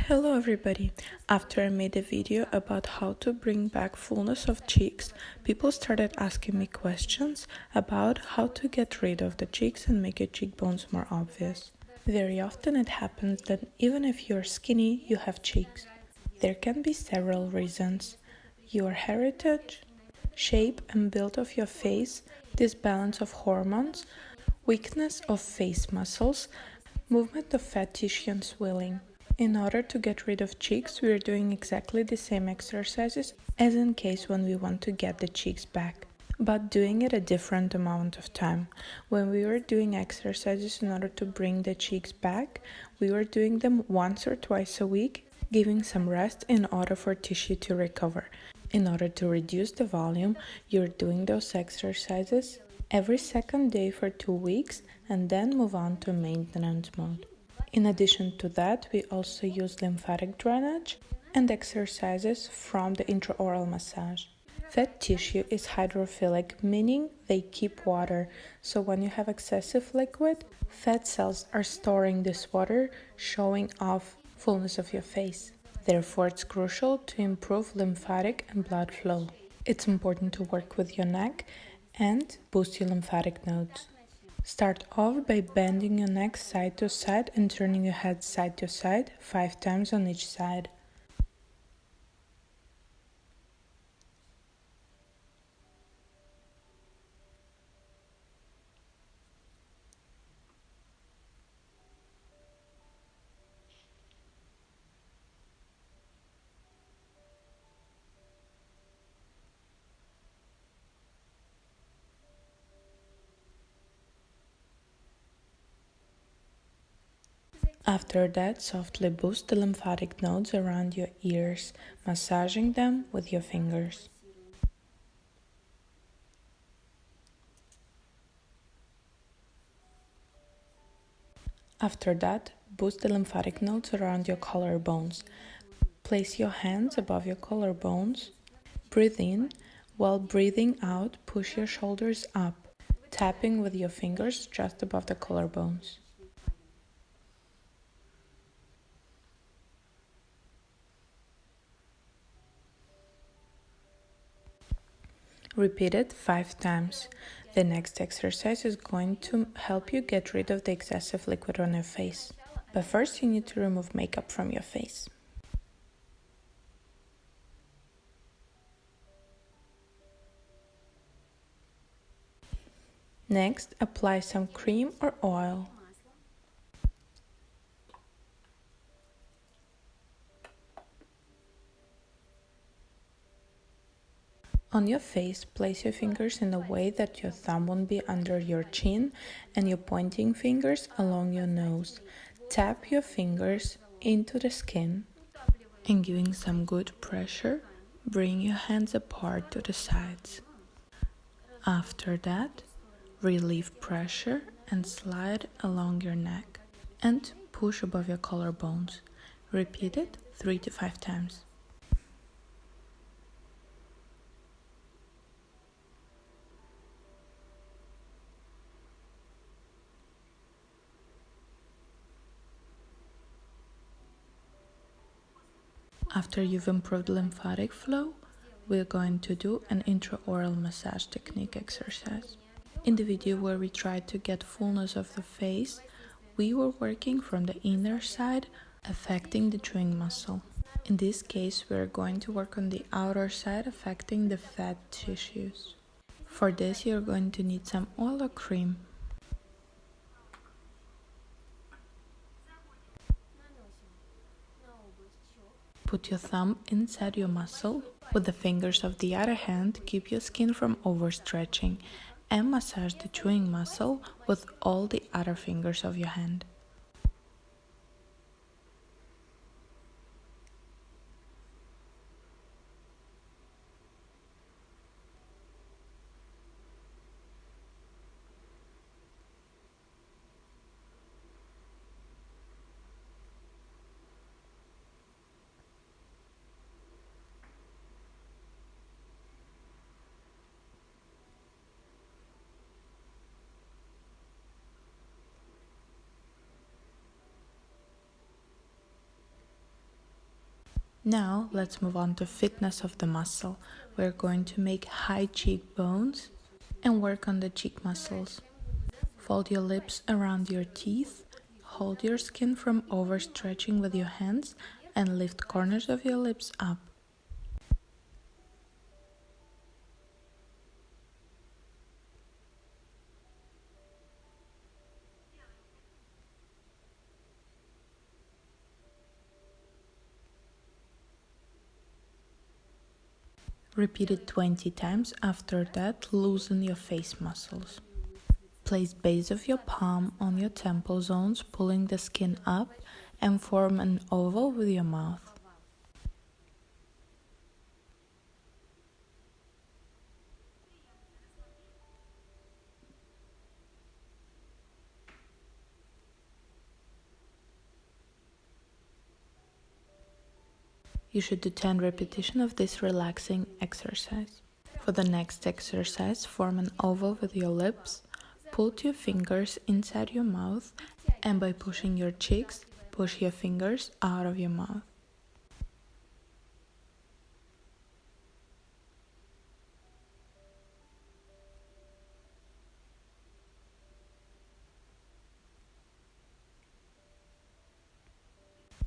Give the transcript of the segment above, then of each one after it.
Hello everybody! After I made a video about how to bring back fullness of cheeks, people started asking me questions about how to get rid of the cheeks and make your cheekbones more obvious. Very often it happens that even if you're skinny, you have cheeks. There can be several reasons. Your heritage, shape and build of your face, disbalance of hormones, weakness of face muscles, movement of fat tissue and swelling. In order to get rid of cheeks, we are doing exactly the same exercises as in case when we want to get the cheeks back, but doing it a different amount of time. When we were doing exercises in order to bring the cheeks back, we were doing them once or twice a week, giving some rest in order for tissue to recover. In order to reduce the volume, you're doing those exercises every second day for 2 weeks and then move on to maintenance mode. In addition to that, we also use lymphatic drainage and exercises from the intraoral massage. Fat tissue is hydrophilic, meaning they keep water, so when you have excessive liquid, fat cells are storing this water, showing off fullness of your face. Therefore, it's crucial to improve lymphatic and blood flow. It's important to work with your neck and boost your lymphatic nodes. Start off by bending your neck side to side and turning your head side to side 5 times on each side. After that, softly boost the lymphatic nodes around your ears, massaging them with your fingers. After that, boost the lymphatic nodes around your collarbones. Place your hands above your collarbones. Breathe in. While breathing out, push your shoulders up, tapping with your fingers just above the collarbones. Repeat it 5 times. The next exercise is going to help you get rid of the excessive liquid on your face. But first you need to remove makeup from your face. Next, apply some cream or oil. On your face, place your fingers in a way that your thumb won't be under your chin and your pointing fingers along your nose. Tap your fingers into the skin and giving some good pressure, bring your hands apart to the sides. After that, relieve pressure and slide along your neck and push above your collarbones. Repeat it 3 to 5 times. After you've improved lymphatic flow, we're going to do an intraoral massage technique exercise. In the video where we tried to get fullness of the face, we were working from the inner side, affecting the chewing muscle. In this case, we're going to work on the outer side, affecting the fat tissues. For this, you're going to need some oil or cream. Put your thumb inside your muscle. With the fingers of the other hand, keep your skin from overstretching and massage the chewing muscle with all the other fingers of your hand. Now let's move on to fitness of the muscle. We're going to make high cheekbones and work on the cheek muscles. Fold your lips around your teeth, hold your skin from overstretching with your hands, and lift corners of your lips up. Repeat it 20 times. After that, loosen your face muscles. Place base of your palm on your temple zones, pulling the skin up, and form an oval with your mouth. You should do 10 repetitions of this relaxing exercise. For the next exercise, form an oval with your lips, put your fingers inside your mouth, and by pushing your cheeks, push your fingers out of your mouth.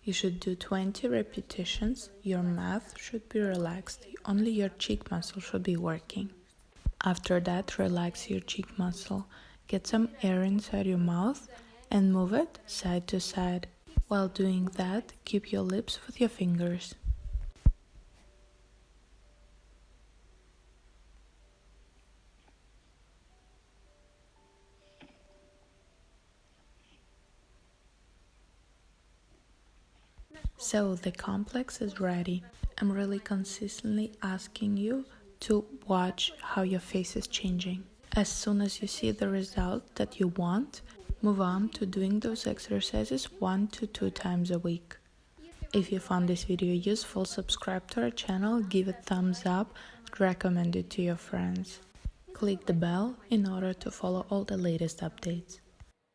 You should do 20 repetitions. Your mouth should be relaxed. Only your cheek muscle should be working. After that, relax your cheek muscle. Get some air inside your mouth and move it side to side. While doing that, keep your lips with your fingers. So the complex is ready. I'm really consistently asking you to watch how your face is changing. As soon as you see the result that you want, move on to doing those exercises 1 to 2 times a week. If you found this video useful, subscribe to our channel, give it a thumbs up, and recommend it to your friends. Click the bell in order to follow all the latest updates.